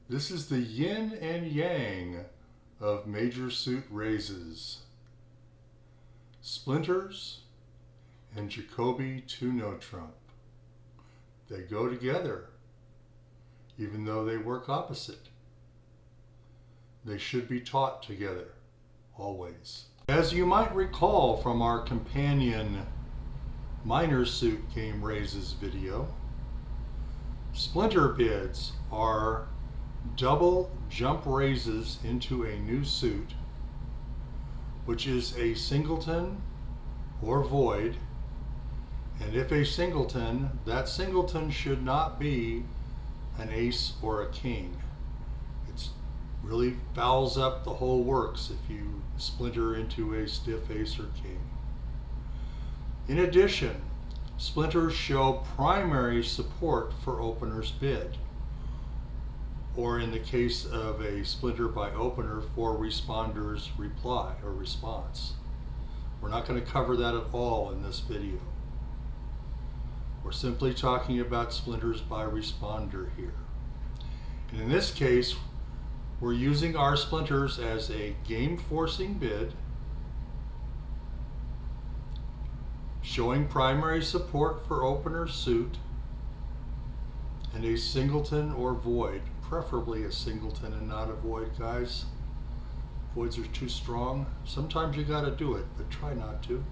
This is the yin and yang of major suit raises. Splinters and Jacoby 2-no trump. They go together, even though they work opposite. They should be taught together, always. As you might recall from our companion minor suit game raises video, Splinter bids are double jump raises into a new suit, which is a singleton or void. And if a singleton, that singleton should not be an ace or a king. It really fouls up the whole works if you splinter into a stiff ace or king. In addition, splinters show primary support for opener's bid, or in the case of a splinter by opener, for responder's reply or response. We're not going to cover that at all in this video. We're simply talking about splinters by responder here. And in this case, we're using our splinters as a game forcing bid, showing primary support for opener's suit, and a singleton or void, preferably a singleton and not a void, guys. Voids are too strong. Sometimes you gotta do it, but try not to.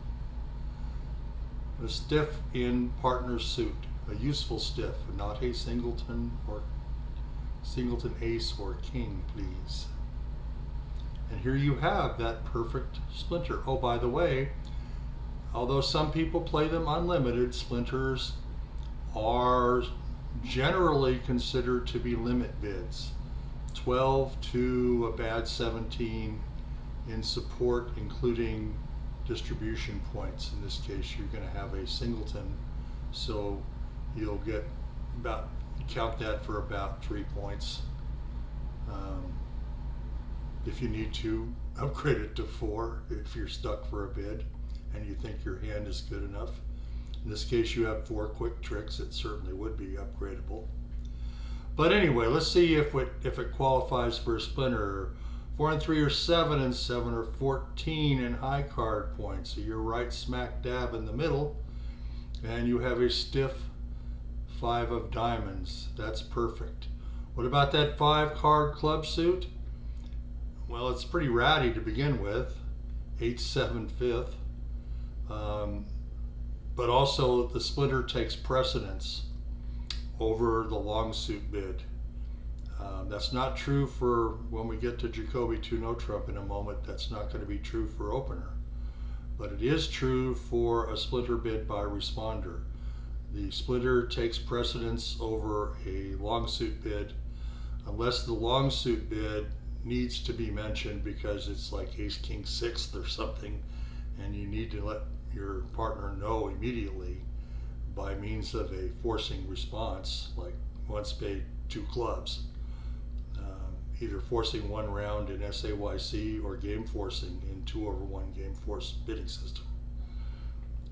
A stiff in partner's suit, a useful stiff, not a singleton or singleton ace or king, please. And here you have that perfect splinter. Oh, by the way, although some people play them unlimited, splinters are generally considered to be limit bids. 12 to a bad 17 in support, including distribution points. In this case, you're going to have a singleton, so you'll get about, count that for about 3 points. If you need to, upgrade it to 4 if you're stuck for a bid and you think your hand is good enough. In this case, you have 4 quick tricks. It certainly would be upgradable. But anyway, let's see if it qualifies for a splinter. 4 and 3 are 7, and 7 are 14 in high card points. So you're right smack dab in the middle, and you have a stiff 5 of diamonds. That's perfect. What about that 5 card club suit? Well, it's pretty ratty to begin with. 8, 7, 5th. But also the splinter takes precedence over the long suit bid. That's not true for when we get to Jacoby 2-no trump in a moment. That's not going to be true for opener, but it is true for a splinter bid by responder. The splinter takes precedence over a long suit bid unless the long suit bid needs to be mentioned because it's like ace king 6th or something, and you need to let your partner know immediately by means of a forcing response, like 1 spade 2 clubs, either forcing 1 round in SAYC or game forcing in 2/1 game force bidding system.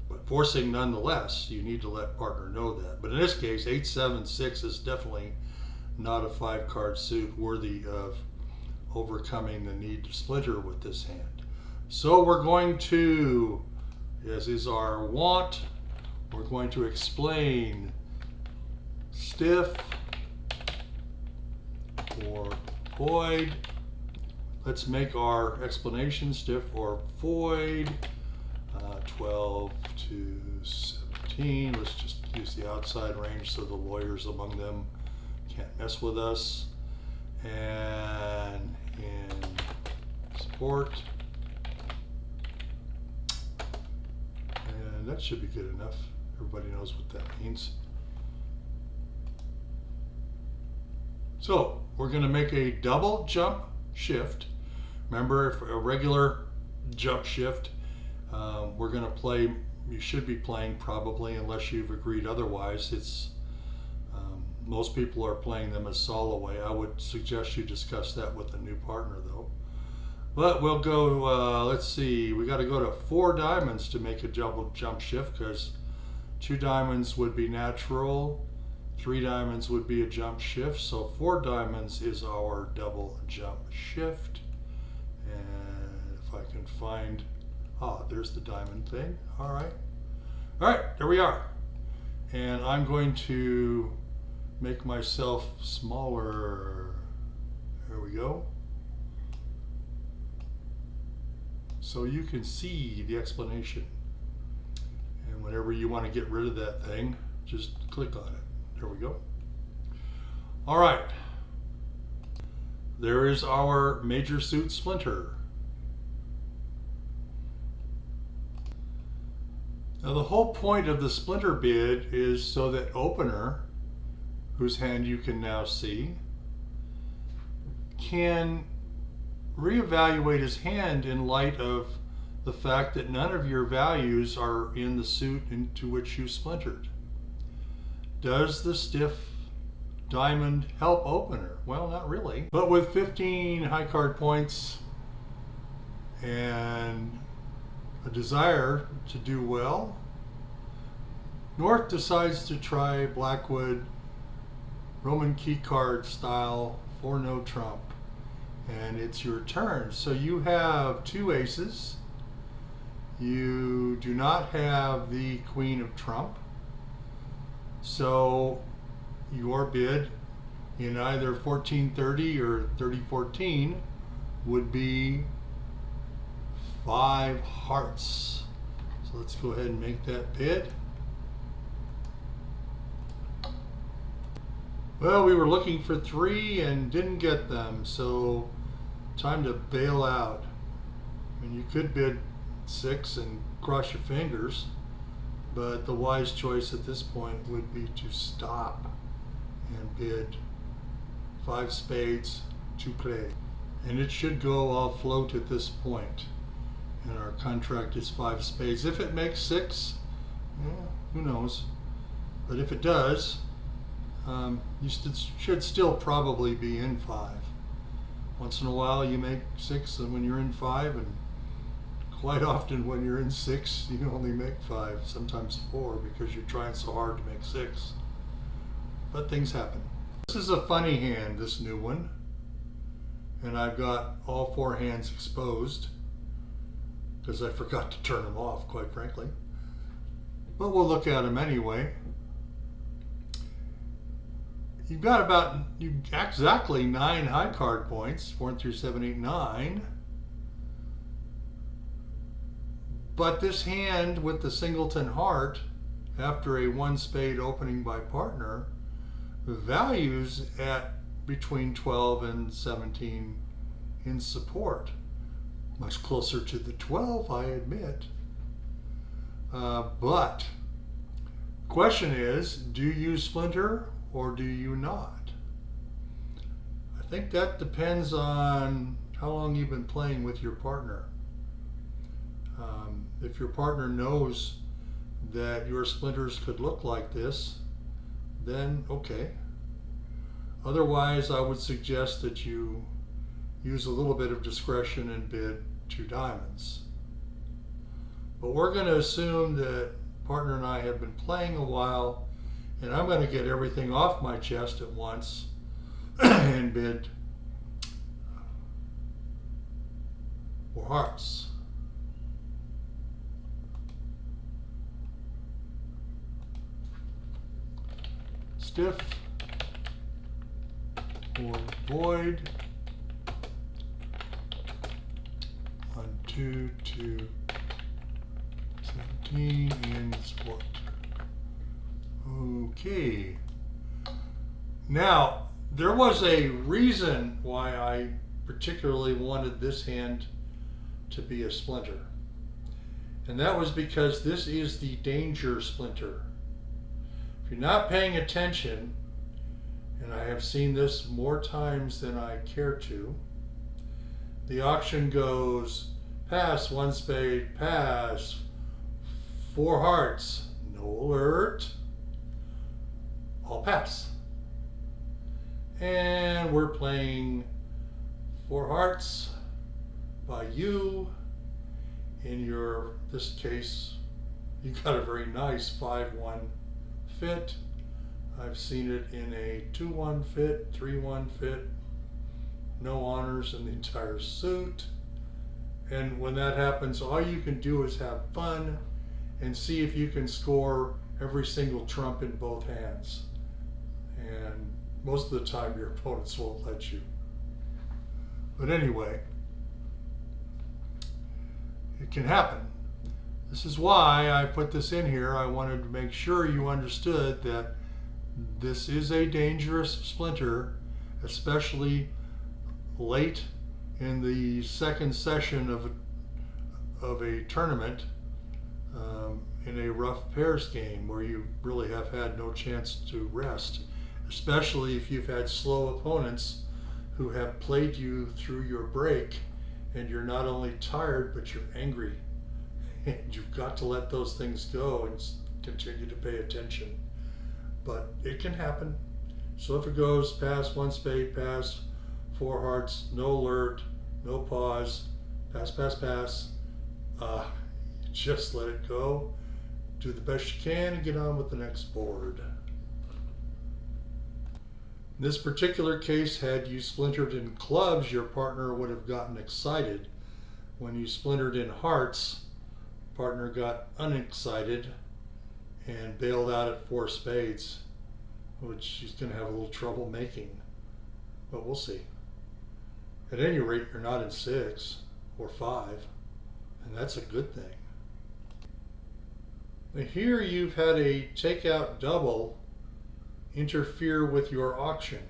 But forcing nonetheless, you need to let partner know that. But in this case, 8, 7, 6 is definitely not a 5 card suit worthy of overcoming the need to splinter with this hand. So we're going to, as is our wont, we're going to explain stiff or void. Let's make our explanation stiff or void. 12 to 17. Let's just use the outside range so the lawyers among them can't mess with us. And in support. And that should be good enough. Everybody knows what that means. So we're going to make a double jump shift. Remember, if a regular jump shift, we're going to play, you should be playing probably, unless you've agreed otherwise. It's most people are playing them as solo way. I would suggest you discuss that with a new partner though. But we'll go, let's see, we got to go to 4 diamonds to make a double jump shift, because 2 diamonds would be natural, 3 diamonds would be a jump shift, so 4 diamonds is our double jump shift. And if I can find, there's the diamond thing. All right, there we are. And I'm going to make myself smaller. There we go. So you can see the explanation. And whenever you want to get rid of that thing, just click on it. There we go. All right. There is our major suit Splinter. Now the whole point of the Splinter bid is so that opener, whose hand you can now see, can reevaluate his hand in light of the fact that none of your values are in the suit into which you splintered. Does the stiff diamond help opener? Well, not really. But with 15 high card points and a desire to do well, North decides to try Blackwood Roman key card style for no trump. And it's your turn. So you have 2 aces. You do not have the queen of trump. So your bid in either 1430 or 3014 would be 5 hearts. So let's go ahead and make that bid. Well, we were looking for 3 and didn't get them, so time to bail out. I mean, you could bid 6 and cross your fingers, but the wise choice at this point would be to stop and bid 5 spades to play. And it should go all float at this point. And our contract is 5 spades. If it makes 6, who knows? But if it does, you should still probably be in 5. Once in a while you make 6 and when you're in 5, and quite often when you're in 6 you only make 5, sometimes 4, because you're trying so hard to make 6. But things happen. This is a funny hand, this new one, and I've got all 4 hands exposed because I forgot to turn them off, quite frankly. But we'll look at them anyway. You've got exactly 9 high card points, 1 through 7, 8, 9. But this hand with the singleton heart, after a 1 spade opening by partner, values at between 12 and 17 in support. Much closer to the 12, I admit. But question is, do you splinter or do you not? I think that depends on how long you've been playing with your partner. If your partner knows that your splinters could look like this, then okay. Otherwise, I would suggest that you use a little bid of discretion and bid 2 diamonds. But we're going to assume that partner and I have been playing a while, and I'm going to get everything off my chest at once and bid 4 hearts. Stiff or void. 1, 2, 2, 17 in sport. Okay. Now, there was a reason why I particularly wanted this hand to be a splinter. And that was because this is the danger splinter. If you're not paying attention, and I have seen this more times than I care to, the auction goes pass 1 spade, pass 4 hearts, no alert, all pass. And we're playing 4 hearts by you. In this case, you got a very nice 5-1 fit. I've seen it in a 2-1 fit, 3-1 fit, no honors in the entire suit. And when that happens, all you can do is have fun and see if you can score every single trump in both hands. And most of the time your opponents won't let you. But anyway, it can happen. This is why I put this in here. I wanted to make sure you understood that this is a dangerous splinter, especially late in the second session of a tournament, in a rough pairs game where you really have had no chance to rest, especially if you've had slow opponents who have played you through your break and you're not only tired but you're angry, and you've got to let those things go and continue to pay attention. But it can happen. So if it goes pass, 1 spade, pass, 4 hearts, no alert, no pause, pass, pass, pass, just let it go. Do the best you can and get on with the next board. In this particular case, had you splintered in clubs, your partner would have gotten excited. When you splintered in hearts, partner got unexcited and bailed out at 4 spades, which she's going to have a little trouble making. But we'll see. At any rate, you're not in 6 or 5, and that's a good thing. Now here you've had a takeout double interfere with your auction.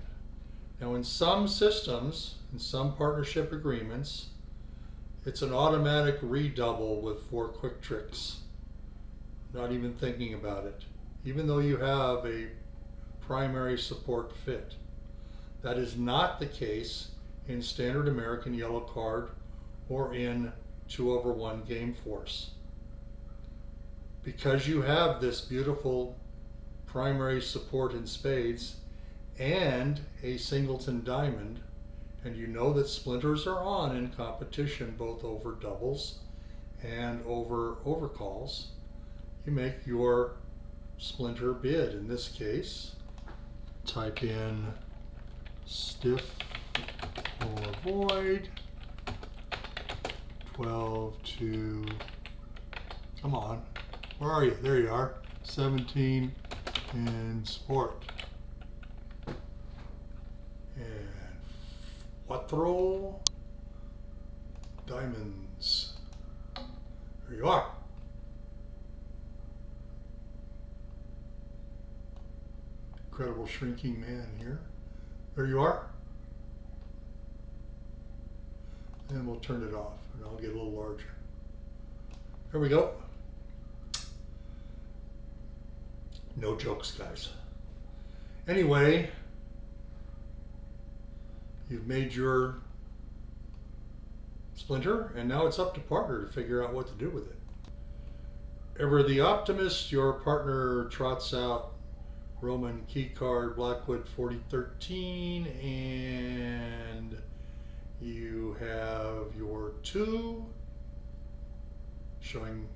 Now in some systems, in some partnership agreements, it's an automatic redouble with 4 quick tricks. Not even thinking about it. Even though you have a primary support fit. That is not the case in standard American yellow card or in 2/1 game force. Because you have this beautiful primary support in spades and a singleton diamond, and you know that splinters are on in competition both over doubles and over overcalls, you make your splinter bid. In this case, type in stiff or void 12 to, come on, where are you? There you are, 17 in sport. And 4 diamonds. There you are. Incredible shrinking man here. There you are. And we'll turn it off and I'll get a little larger. There we go. No jokes, guys. Anyway, you've made your splinter and now it's up to partner to figure out what to do with it. Ever the optimist, your partner trots out Roman key card Blackwood 4013 and you have your 2 showing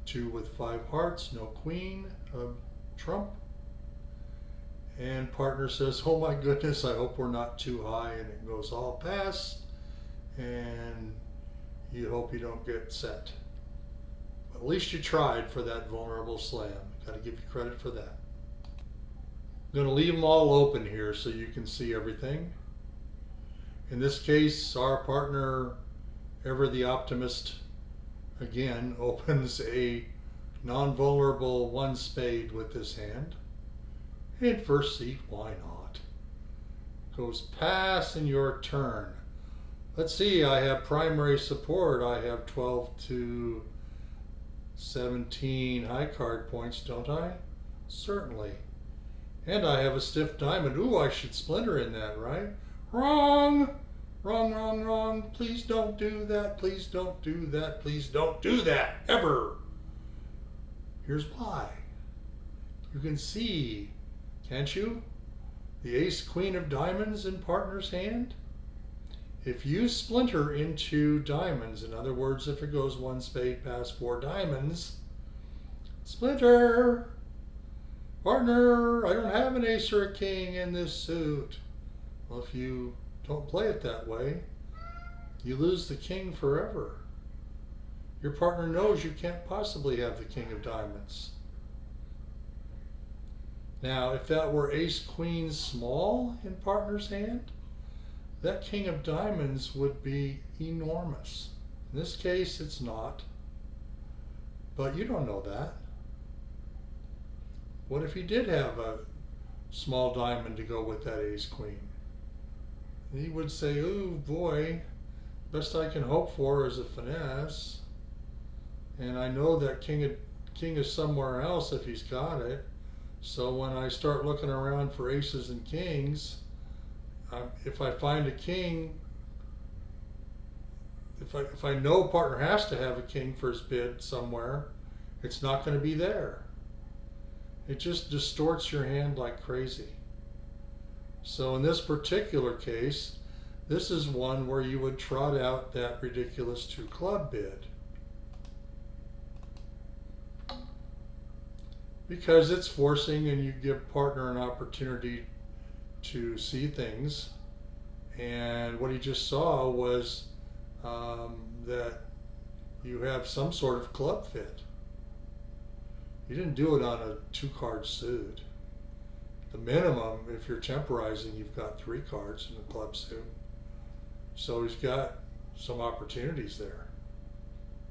2 with 5 hearts, no queen of trump, and partner says, oh my goodness, I hope we're not too high, and it goes all pass and you hope you don't get set. But at least you tried for that vulnerable slam. Got to give you credit for that. I'm going to leave them all open here so you can see everything. In this case, our partner, ever the optimist, again opens a non-vulnerable 1 spade with this hand. And first seat, why not? Goes pass in your turn. Let's see, I have primary support. I have 12 to 17 high card points, don't I? Certainly. And I have a stiff diamond. Ooh, I should splinter in that, right? Wrong! Wrong, wrong, wrong. Please don't do that. Please don't do that. Please don't do that. Ever. Here's why. You can see, can't you? The ace queen of diamonds in partner's hand. If you splinter into diamonds, in other words, if it goes 1 spade past 4 diamonds, splinter. Partner, I don't have an ace or a king in this suit. Well, if you don't play it that way, you lose the king forever. Your partner knows you can't possibly have the king of diamonds. Now, if that were ace queen small in partner's hand, that king of diamonds would be enormous. In this case, it's not. But you don't know that. What if he did have a small diamond to go with that ace queen? He would say, "Ooh, boy, best I can hope for is a finesse. And I know that king is somewhere else if he's got it. So when I start looking around for aces and kings, if I find a king, if I know partner has to have a king for his bid somewhere, it's not going to be there." It just distorts your hand like crazy. So in this particular case, this is one where you would trot out that ridiculous 2 club bid. Because it's forcing and you give partner an opportunity to see things. And what he just saw was that you have some sort of club fit. You didn't do it on a 2-card suit. The minimum, if you're temporizing, you've got 3 cards in the club suit. So he's got some opportunities there.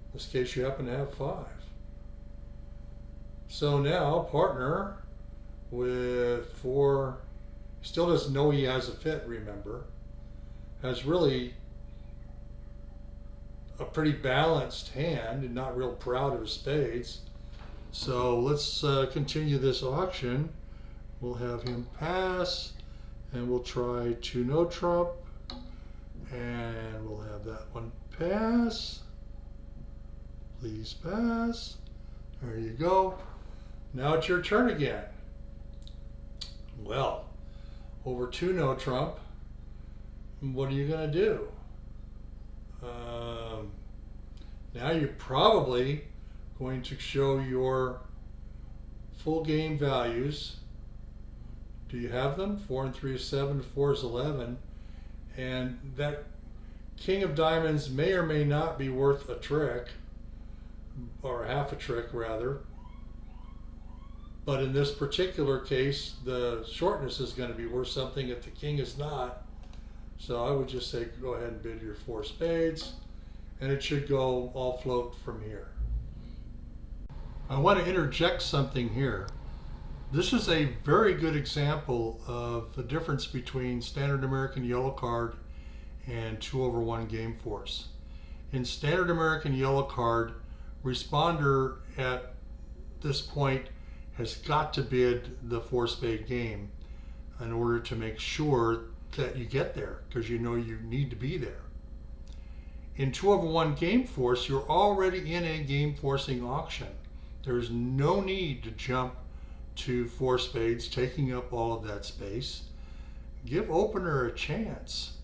In this case, you happen to have 5. So now partner with 4, still doesn't know he has a fit, remember, has really a pretty balanced hand and not real proud of his spades. So let's continue this auction. We'll have him pass, and we'll try 2 no trump, and we'll have that one pass. Please pass. There you go. Now it's your turn again. Well, over 2 no trump, what are you going to do? Now you're probably going to show your full game values. Do you have them? 4 and 3 is 7, 4 is 11. And that king of diamonds may or may not be worth a trick, or half a trick rather. But in this particular case, the shortness is going to be worth something if the king is not. So I would just say go ahead and bid your 4 spades, and it should go all float from here. I want to interject something here. This is a very good example of the difference between standard American yellow card and 2/1 game force. In standard American yellow card, responder at this point has got to bid the 4 spade game in order to make sure that you get there, because you know you need to be there. In 2/1 game force, you're already in a game forcing auction. There's no need to jump to 4 spades, taking up all of that space. Give opener a chance.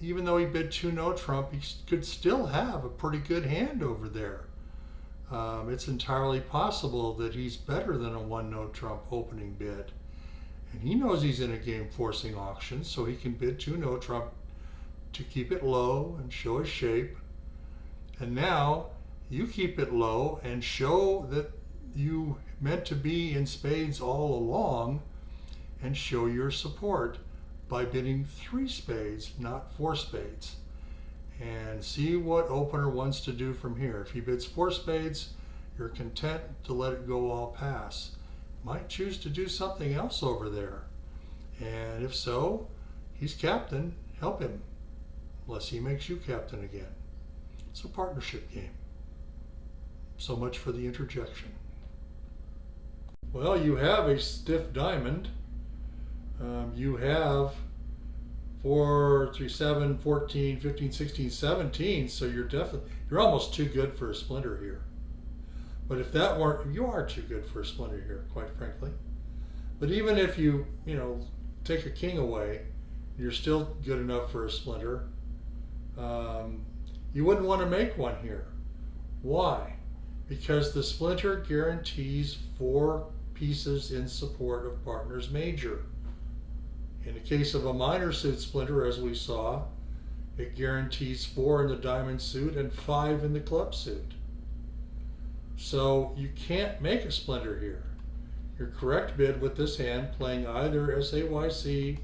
Even though he bid 2 no trump, he could still have a pretty good hand over there. It's entirely possible that he's better than a 1 no trump opening bid. And he knows he's in a game forcing auction, so he can bid 2 no trump to keep it low and show his shape. And now you keep it low and show that you meant to be in spades all along, and show your support by bidding 3 spades, not 4 spades. And see what opener wants to do from here. If he bids 4 spades, you're content to let it go all pass. Might choose to do something else over there. And if so, he's captain, help him. Unless he makes you captain again. It's a partnership game. So much for the interjection. Well, you have a stiff diamond. You have 4, 3, 7, 14, 15, 16, 17, so you're almost too good for a splinter here. But if that weren't, you are too good for a splinter here, quite frankly. But even if you take a king away, you're still good enough for a splinter. You wouldn't want to make one here. Why? Because the splinter guarantees 4 pieces in support of partners major. In the case of a minor suit splinter, as we saw, it guarantees 4 in the diamond suit and 5 in the club suit. So you can't make a splinter here. Your correct bid with this hand, playing either SAYC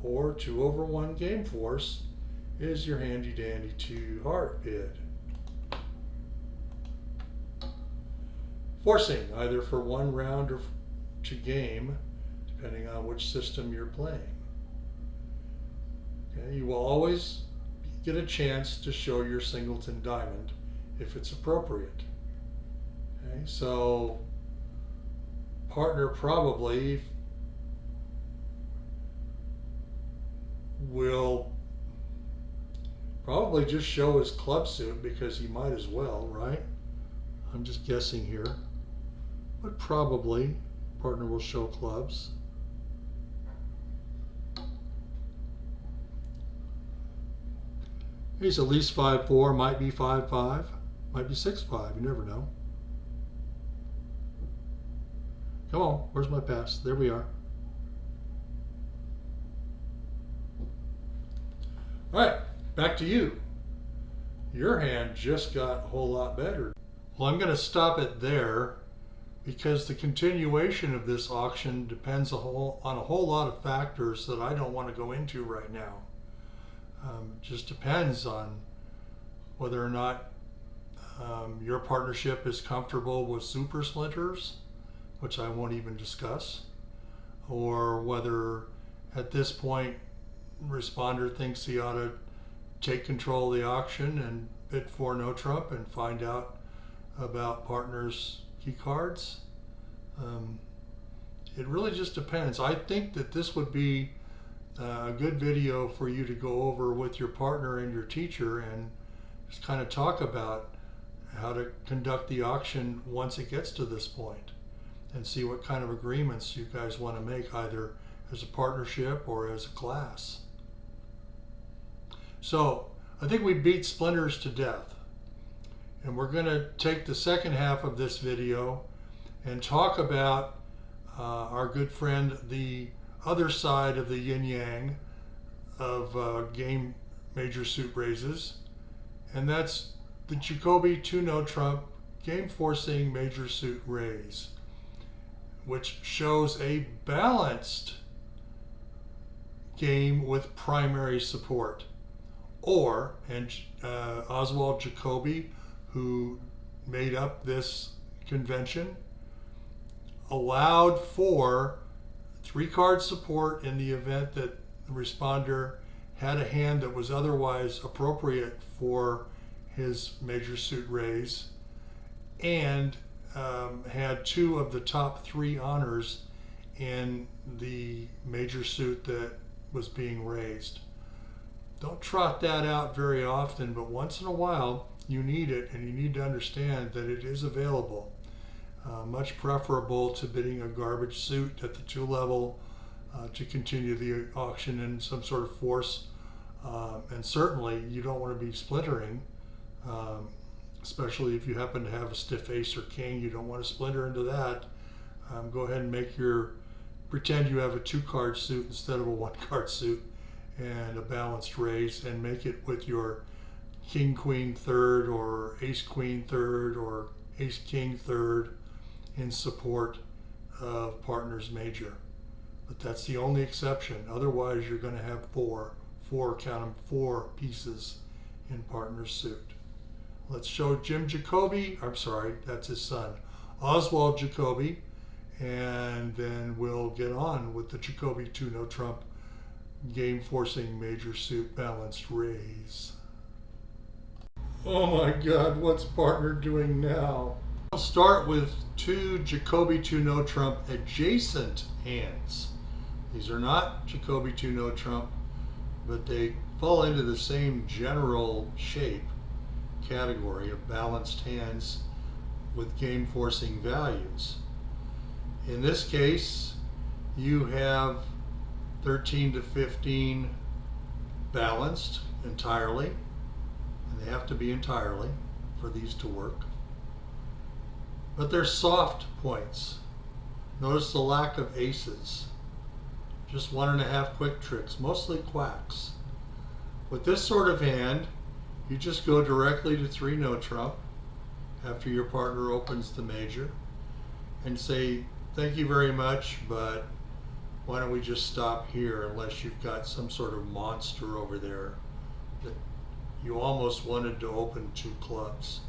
or 2/1 game force, is your handy dandy 2 heart bid. Forcing either for 1 round or to game, depending on which system you're playing. Okay, you will always get a chance to show your singleton diamond if it's appropriate. Okay, so partner probably will just show his club suit because he might as well, right? I'm just guessing here, but probably partner will show clubs. He's at least 5-4, might be 5-5, might be 6-5, you never know. Come on, where's my pass? There we are. All right, back to you. Your hand just got a whole lot better. Well, I'm going to stop it there because the continuation of this auction depends on a whole lot of factors that I don't want to go into right now. Just depends on whether or not your partnership is comfortable with super splinters, which I won't even discuss, or whether at this point responder thinks he ought to take control of the auction and bid for no trump and find out about partners' key cards. It really just depends. I think that this would be a good video for you to go over with your partner and your teacher and just kind of talk about how to conduct the auction once it gets to this point and see what kind of agreements you guys want to make, either as a partnership or as a class. So I think we beat splinters to death, and we're going to take the second half of this video and talk about our good friend, the other side of the yin-yang of game major suit raises, and that's the Jacoby 2-no trump game forcing major suit raise, which shows a balanced game with primary support. Or, and Oswald Jacoby, who made up this convention, allowed for 3-card support in the event that the responder had a hand that was otherwise appropriate for his major suit raise, and had 2 of the top 3 honors in the major suit that was being raised. Don't trot that out very often, but once in a while you need it, and you need to understand that it is available. Much preferable to bidding a garbage suit at the 2 level to continue the auction in some sort of force. And certainly you don't want to be splintering, especially if you happen to have a stiff ace or king. You don't want to splinter into that. Go ahead and pretend you have a 2-card suit instead of a 1-card suit and a balanced raise, and make it with your king queen third or ace queen third or ace king third in support of partners major. But that's the only exception. Otherwise you're going to have 4 pieces in partner suit. Let's show Jacoby, I'm sorry, that's his son, Oswald Jacoby, and then we'll get on with the Jacoby 2-no trump game forcing major suit balanced raise. Oh my God, what's partner doing now? I'll start with 2 Jacoby 2-no trump adjacent hands. These are not Jacoby 2-no trump, but they fall into the same general shape category of balanced hands with game forcing values. In this case, you have 13 to 15 balanced entirely, and they have to be entirely for these to work. But they're soft points. Notice the lack of aces. Just 1.5 quick tricks, mostly quacks. With this sort of hand, you just go directly to 3 no trump after your partner opens the major and say, thank you very much, but why don't we just stop here, unless you've got some sort of monster over there that you almost wanted to open 2 clubs.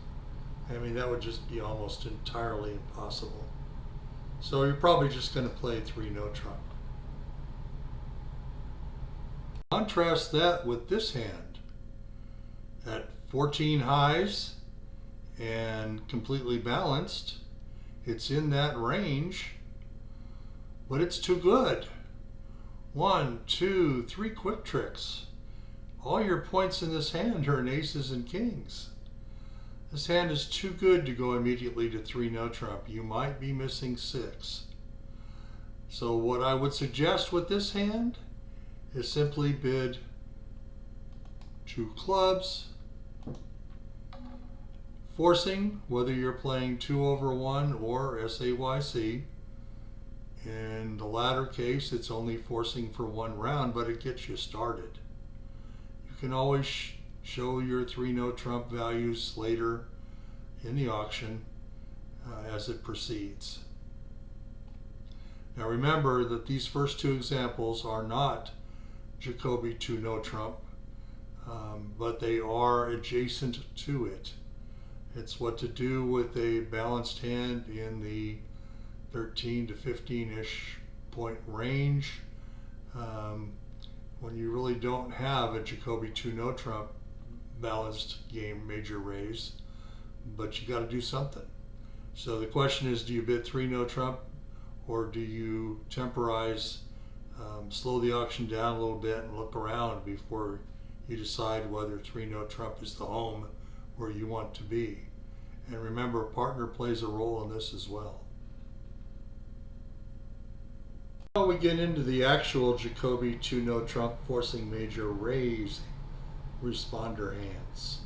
I mean, that would just be almost entirely impossible. So you're probably just going to play 3 no trump. Contrast that with this hand. At 14 highs and completely balanced, it's in that range, but it's too good. 1, 2, 3 quick tricks. All your points in this hand are in aces and kings. This hand is too good to go immediately to 3 no trump. You might be missing 6. So what I would suggest with this hand is simply bid 2 clubs, forcing, whether you're playing 2/1 or SAYC. In the latter case, it's only forcing for 1 round, but it gets you started. You can always show your 3 no trump values later in the auction as it proceeds. Now remember that these first 2 examples are not Jacoby 2 no trump, but they are adjacent to it. It's what to do with a balanced hand in the 13 to 15-ish point range, when you really don't have a Jacoby 2 no trump balanced game major raise, but you got to do something. So the question is, do you bid 3 no trump, or do you temporize, slow the auction down a little bit and look around before you decide whether 3 no trump is the home where you want to be? And remember, partner plays a role in this as well. Now we get into the actual Jacoby 2 no trump forcing major raise responder hands.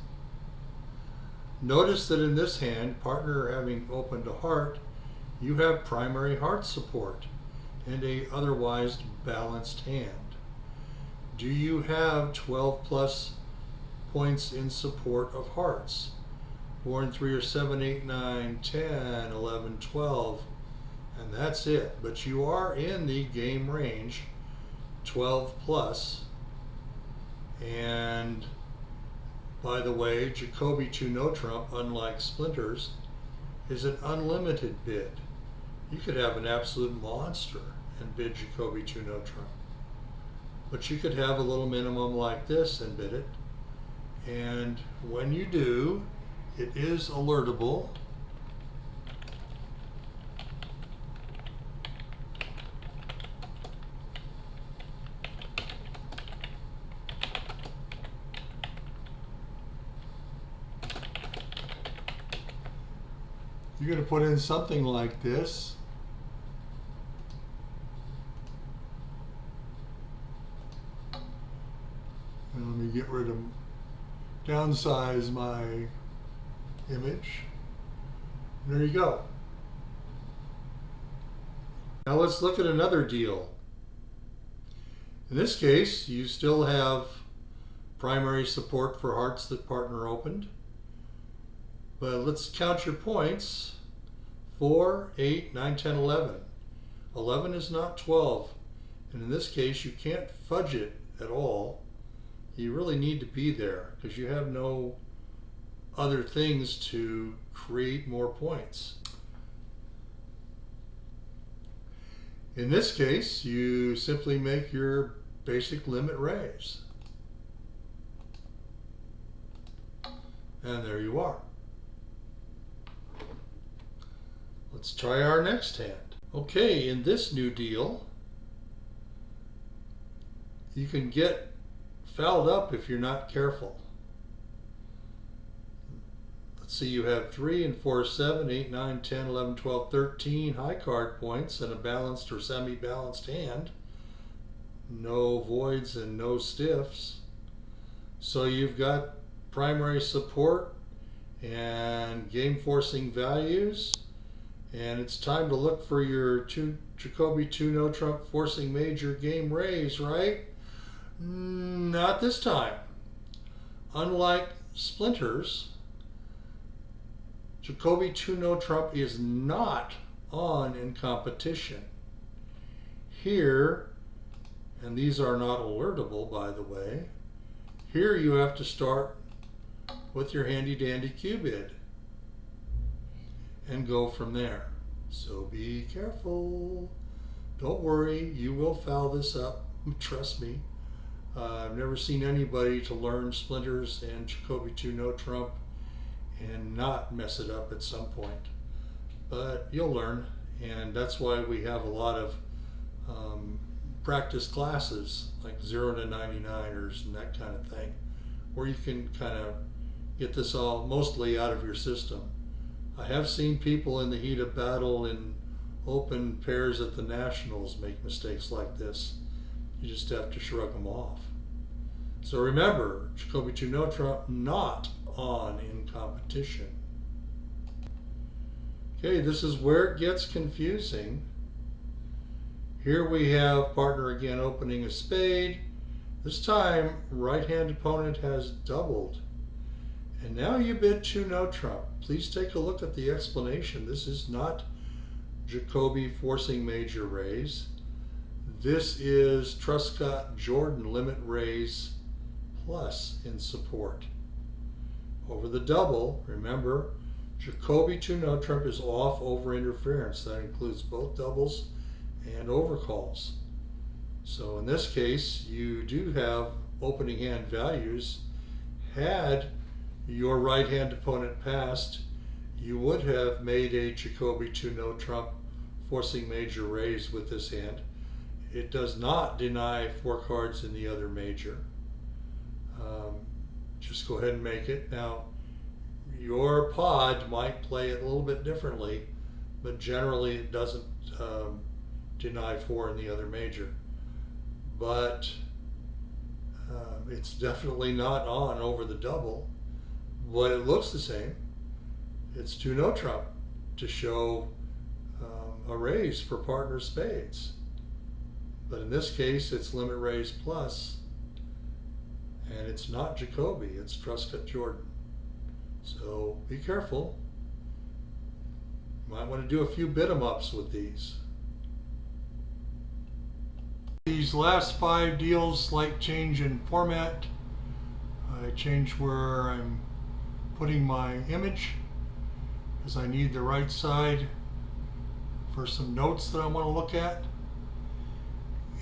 Notice that in this hand, partner having opened a heart, you have primary heart support and a otherwise balanced hand. Do you have 12 plus points in support of hearts? 4 and 3 are 7, 8, 9, 10, 11, 12, and that's it. But you are in the game range, 12 plus. And by the way, Jacoby 2 no trump, unlike Splinters, is an unlimited bid. You could have an absolute monster and bid Jacoby 2 no trump. But you could have a little minimum like this and bid it. And when you do, it is alertable. You're going to put in something like this. And let me get rid of, downsize my image. There you go. Now let's look at another deal. In this case, you still have primary support for hearts that partner opened. But let's count your points. 4, 8, 9, 10, 11. 11 is not 12. And in this case, you can't fudge it at all. You really need to be there because you have no other things to create more points. In this case, you simply make your basic limit raise. And there you are. Let's try our next hand. Okay, in this new deal, you can get fouled up if you're not careful. Let's see, you have 3 and 4, 7, 8, 9, 10, 11, 12, 13 high card points and a balanced or semi-balanced hand. No voids and no stiffs. So you've got primary support and game forcing values, And it's time to look for your Jacoby 2 no trump forcing major game raise, right? Not this time. Unlike Splinters, Jacoby 2 no trump is not on in competition. Here, and these are not alertable, by the way, here you have to start with your handy dandy Q-bid and go from there. So be careful. Don't worry, you will foul this up. Trust me. I've never seen anybody to learn Splinters and Jacoby 2 no trump and not mess it up at some point. But you'll learn, and that's why we have a lot of practice classes like 0 to 99ers and that kind of thing, where you can kind of get this all mostly out of your system. I have seen people in the heat of battle in open pairs at the Nationals make mistakes like this. You just have to shrug them off. So remember, Jacoby 2 no trump not on in competition. Okay, this is where it gets confusing. Here we have partner again opening a spade. This time, right-hand opponent has doubled. And now you bid 2 no trump. Please take a look at the explanation. This is not Jacoby forcing major raise. This is Truscott Jordan limit raise plus in support. Over the double, remember, Jacoby 2 no trump is off over interference. That includes both doubles and overcalls. So in this case, you do have opening hand values. Had your right hand opponent passed, you would have made a Jacoby 2 no trump forcing major raise with this hand. It does not deny 4 cards in the other major. Just go ahead and make it. Now, your pod might play it a little bit differently, but generally it doesn't deny 4 in the other major. But it's definitely not on over the double, but it looks the same. It's 2 no trump to show a raise for partner spades. But in this case, it's limit raise plus, and it's not Jacoby, it's Truscott Jordan. So be careful. You might want to do a few bid 'em ups with these. These last 5 deals, slight change in format. I changed where I'm putting my image because I need the right side for some notes that I want to look at.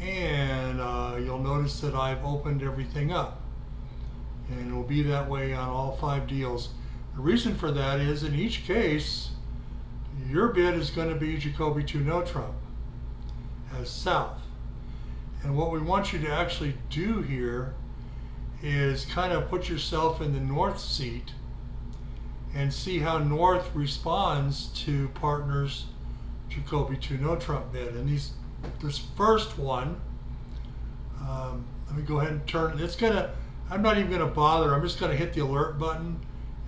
And you'll notice that I've opened everything up, and it'll be that way on all 5 deals. The reason for that is in each case your bid is going to be Jacoby 2 no trump as south, and what we want you to actually do here is kind of put yourself in the north seat and see how north responds to partners Jacoby 2 no trump bid. And this first one, let me go ahead and turn it. I'm not even gonna bother. I'm just gonna hit the alert button,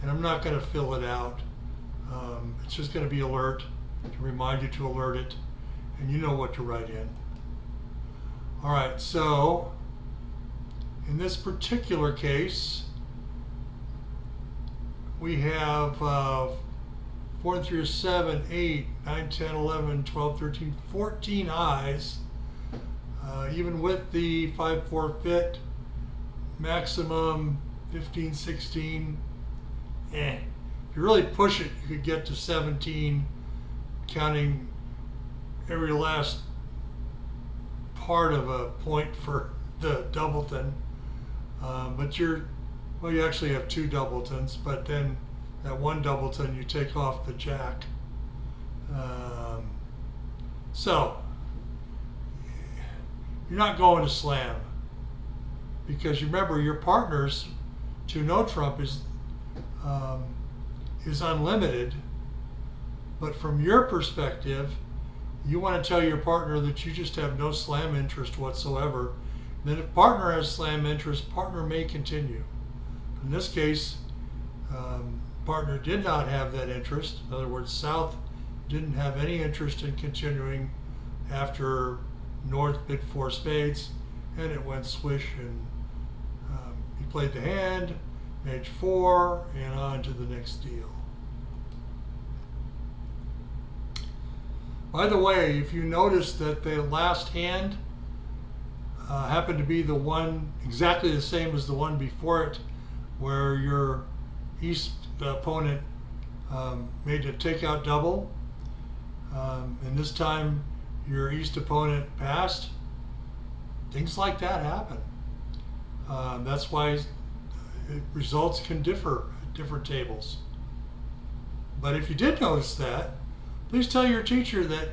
and I'm not gonna fill it out. It's just gonna be alert to remind you to alert it, and you know what to write in. All right, so in this particular case, we have 4 through 7, 8, 9, 10, 11, 12, 13, 14 eyes. Even with the 5 forfeit, maximum 15, 16. If you really push it, you could get to 17, counting every last part of a point for the doubleton. But you actually have 2 doubletons, but then that 1 doubleton you take off the jack. So you're not going to slam, because you remember your partner's 2 no trump is unlimited, but from your perspective, you want to tell your partner that you just have no slam interest whatsoever. Then if partner has slam interest, partner may continue. In this case, partner did not have that interest. In other words, south didn't have any interest in continuing after North bid 4 spades, and it went swish, and he played the hand, made 4, and on to the next deal. By the way, if you notice that the last hand happened to be the one exactly the same as the one before it, where your East opponent made a takeout double, and this time your East opponent passed, things like that happen. That's why results can differ at different tables. But if you did notice that, please tell your teacher that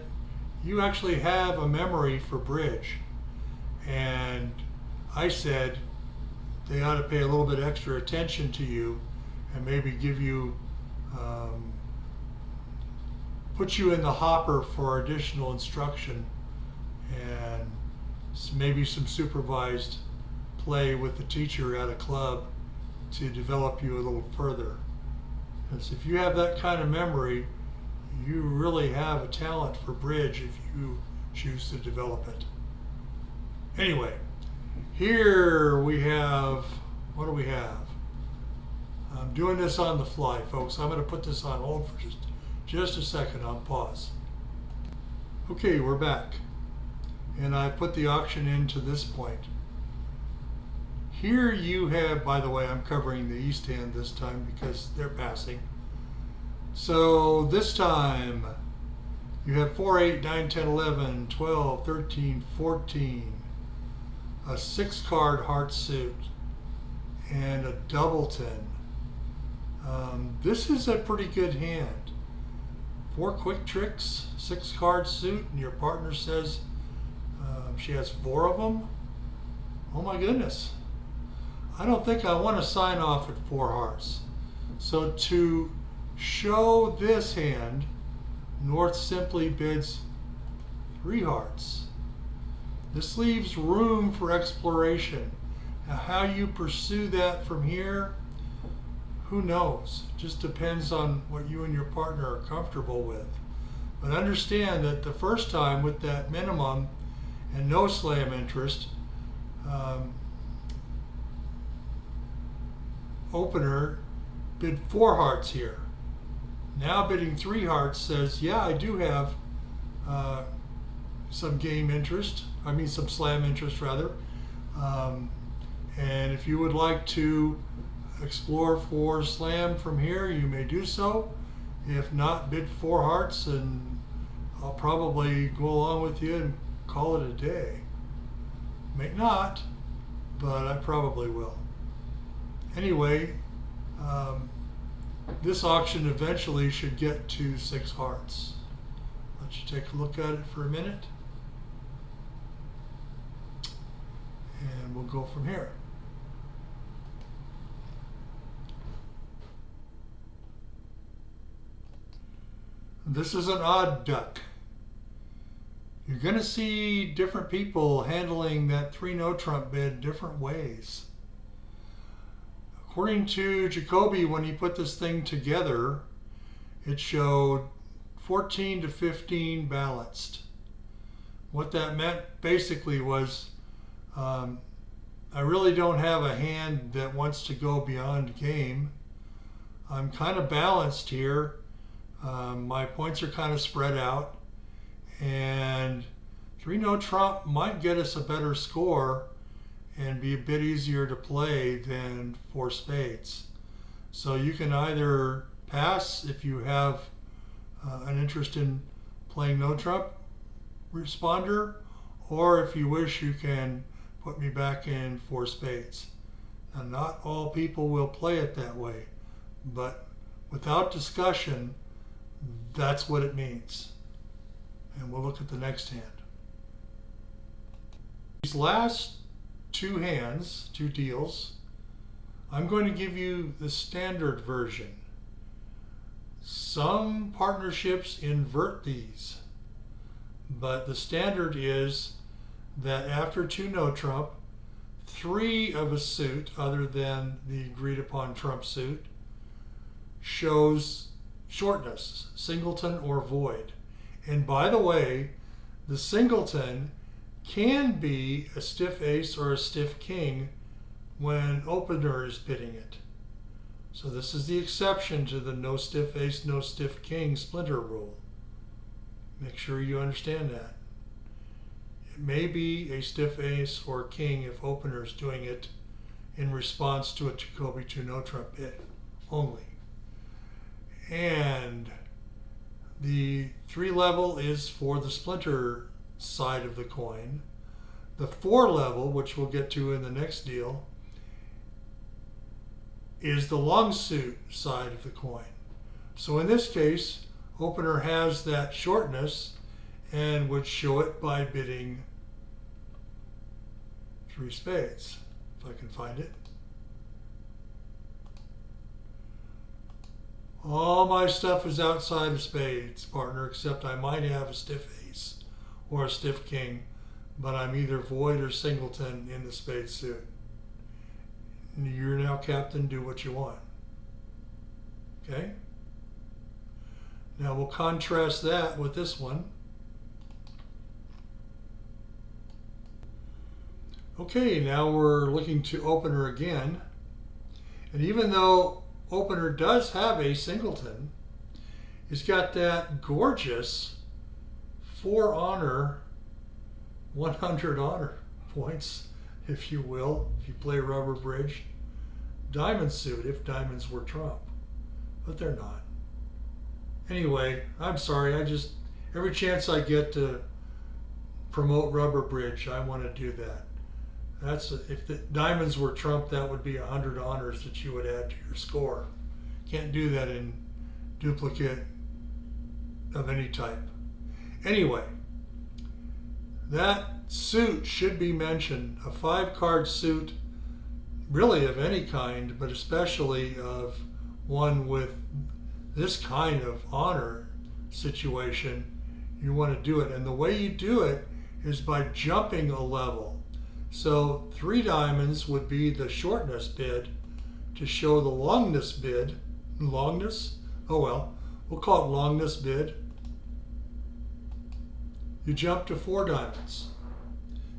you actually have a memory for bridge. And I said they ought to pay a little bit extra attention to you and maybe give you, put you in the hopper for additional instruction and maybe some supervised play with the teacher at a club to develop you a little further. Because if you have that kind of memory, you really have a talent for bridge if you choose to develop it. Anyway, here we have, what do we have? I'm doing this on the fly, folks. I'm going to put this on hold for just a second. I'll pause. Okay, we're back. And I put the auction in to this point. Here you have, by the way, I'm covering the East hand this time because they're passing. So this time you have 4, 8, 9, 10, 11, 12, 13, 14, a 6-card heart suit, and a doubleton. This is a pretty good hand. 4 quick tricks, 6-card suit, and your partner says she has 4 of them. Oh my goodness. I don't think I want to sign off at 4 hearts. So to show this hand, North simply bids 3 hearts. This leaves room for exploration. Now, how you pursue that from here, who knows? It just depends on what you and your partner are comfortable with. But understand that the first time with that minimum and no slam interest, opener bid 4 hearts here. Now bidding 3 hearts says, yeah, I do have some game interest. I mean some slam interest rather. And if you would like to explore for slam from here, you may do so. If not, bid 4 hearts and I'll probably go along with you and call it a day. May not, but I probably will. Anyway, this auction eventually should get to 6 hearts. Let you take a look at it for a minute. And we'll go from here. This is an odd duck. You're going to see different people handling that 3 no trump bid different ways. According to Jacoby, when he put this thing together, it showed 14 to 15 balanced. What that meant basically was I really don't have a hand that wants to go beyond game. I'm kind of balanced here. My points are kind of spread out, and 3 no trump might get us a better score and be a bit easier to play than 4 spades. So you can either pass if you have an interest in playing no trump responder, or if you wish, you can put me back in 4 spades. Now, not all people will play it that way, but without discussion, that's what it means. And we'll look at the next hand. These last 2 hands, 2 deals, I'm going to give you the standard version. Some partnerships invert these, but the standard is that after 2 no trump, 3 of a suit other than the agreed upon trump suit shows shortness, singleton or void. And by the way, the singleton can be a stiff ace or a stiff king when opener is bidding it. So this is the exception to the no stiff ace, no stiff king splinter rule. Make sure you understand that. It may be a stiff ace or king if opener is doing it in response to a Jacoby 2 no trump bid only. And the 3 level is for the splinter side of the coin. The 4 level, which we'll get to in the next deal, is the long suit side of the coin. So in this case, opener has that shortness and would show it by bidding 3 spades, if I can find it. All my stuff is outside of spades, partner, except I might have a stiff ace or a stiff king, but I'm either void or singleton in the spade suit. You're now captain, do what you want. Okay? Now we'll contrast that with this one. Okay, now we're looking to opener again. And even though opener does have a singleton, he's got that gorgeous 4 honor, 100 honor points, if you will, if you play rubber bridge, diamond suit if diamonds were trump, but they're not. Anyway, I'm sorry, every chance I get to promote rubber bridge, I want to do that. If the diamonds were trump, that would be 100 honors that you would add to your score. Can't do that in duplicate of any type. Anyway, that suit should be mentioned. A 5-card suit, really of any kind, but especially of one with this kind of honor situation, you want to do it. And the way you do it is by jumping a level. So 3 diamonds would be the shortness bid to show the longness bid. Longness? Oh well, we'll call it longness bid. You jump to 4 diamonds.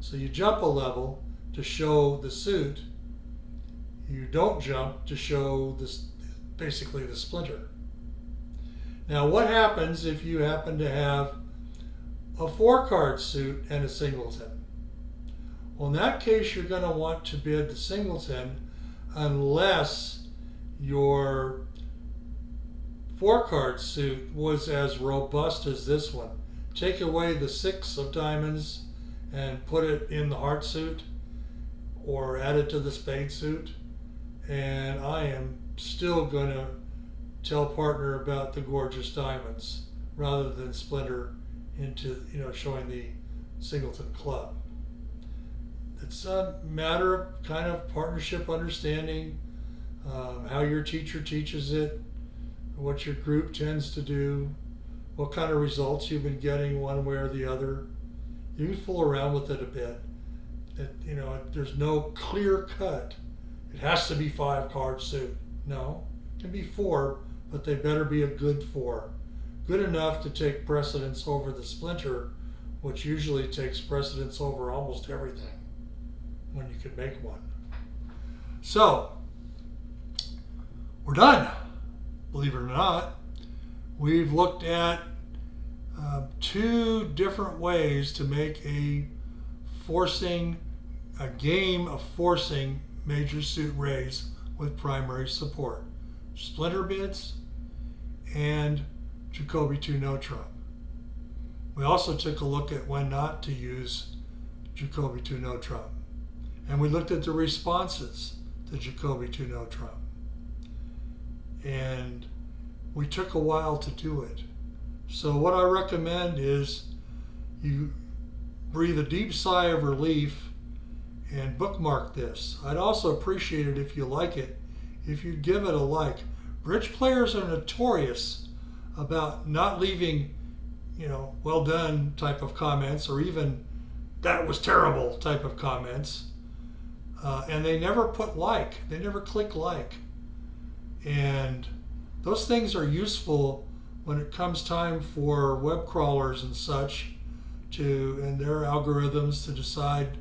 So you jump a level to show the suit. You don't jump to show this, basically the splinter. Now what happens if you happen to have a 4-card suit and a singleton? Well, in that case, you're going to want to bid the singleton unless your 4-card suit was as robust as this one. Take away the 6 of diamonds and put it in the heart suit or add it to the spade suit, and I am still going to tell partner about the gorgeous diamonds rather than splinter into, showing the singleton club. It's a matter of kind of partnership understanding, how your teacher teaches it, what your group tends to do, what kind of results you've been getting one way or the other. You can fool around with it a bit. There's no clear cut. It has to be 5-card suit. No, it can be 4, but they better be a good 4. Good enough to take precedence over the splinter, which usually takes precedence over almost everything when you can make one. So, we're done. Believe it or not, we've looked at 2 different ways to make a game of forcing major suit raise with primary support. Splinter bids and Jacoby 2 no trump. We also took a look at when not to use Jacoby 2 no trump. And we looked at the responses to Jacoby 2 no trump. And we took a while to do it. So what I recommend is you breathe a deep sigh of relief and bookmark this. I'd also appreciate it if you like it, if you'd give it a like. Bridge players are notorious about not leaving, well done type of comments, or even that was terrible type of comments. And they never put like, they never click like. And those things are useful when it comes time for web crawlers and such and their algorithms to decide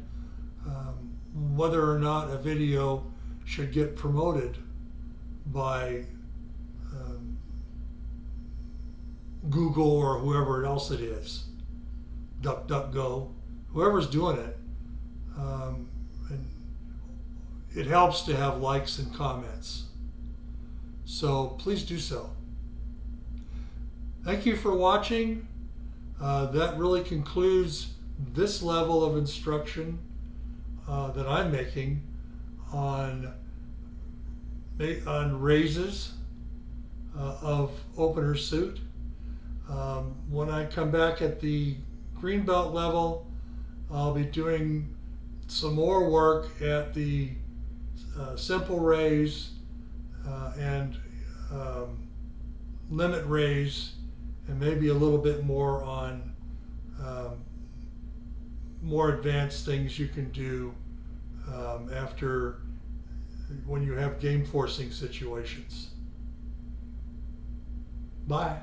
whether or not a video should get promoted by Google or whoever else it is, DuckDuckGo, whoever's doing it. And it helps to have likes and comments. So please do so. Thank you for watching. That really concludes this level of instruction that I'm making on raises of opener suit. When I come back at the green belt level, I'll be doing some more work at the simple raise and limit raise, and maybe a little bit more on more advanced things you can do after when you have game forcing situations. Bye.